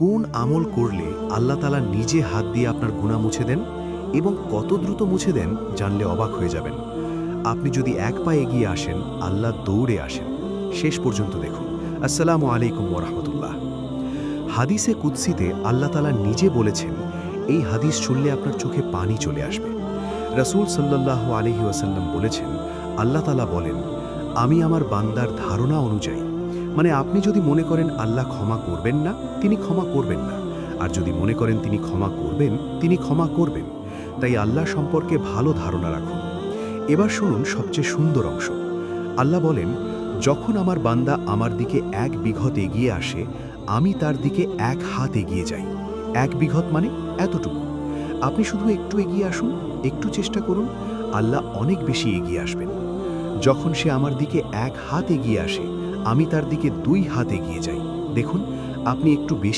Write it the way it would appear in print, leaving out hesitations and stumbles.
কোন আমল করলে আল্লাহ তাআলা নিজে হাত দিয়ে আপনার গুনাহ মুছে দেন এবং কত দ্রুত মুছে দেন জানলে অবাক হয়ে যাবেন। আপনি যদি এক পা এগিয়ে আসেন, আল্লাহ দৌড়ে আসেন। শেষ পর্যন্ত দেখুন। আসসালামু আলাইকুম ওয়া রাহমাতুল্লাহ। হাদিসে কুদসিতে আল্লাহ তাআলা নিজে বলেছেন, এই হাদিস শুনলে আপনার চোখে পানি চলে আসবে। রাসূল সাল্লাল্লাহু আলাইহি ওয়াসাল্লাম বলেছেন, আল্লাহ তাআলা বলেন, আমি আমার বান্দার ধারণা অনুযায়ী, মানে আপনি যদি মনে করেন আল্লাহ ক্ষমা করবেন না, তিনি ক্ষমা করবেন না, আর যদি মনে করেন তিনি ক্ষমা করবেন, তিনি ক্ষমা করবেন। তাই আল্লাহ সম্পর্কে ভালো ধারণা রাখুন। এবার শুনুন সবচেয়ে সুন্দর অংশ। আল্লাহ বলেন, যখন আমার বান্দা আমার দিকে 1 বিঘত এগিয়ে আসে, আমি তার দিকে 1 হাত এগিয়ে যাই। 1 বিঘত মানে এতটুকু। আপনি শুধু একটু এগিয়ে আসুন, একটু চেষ্টা করুন, আল্লাহ অনেক বেশি এগিয়ে আসবেন। যখন সে আমার দিকে 1 হাত এগিয়ে আসে, আমি তার দিকে 2 হাত এগিয়ে যাই। দেখুন, আপনি একটু বেশি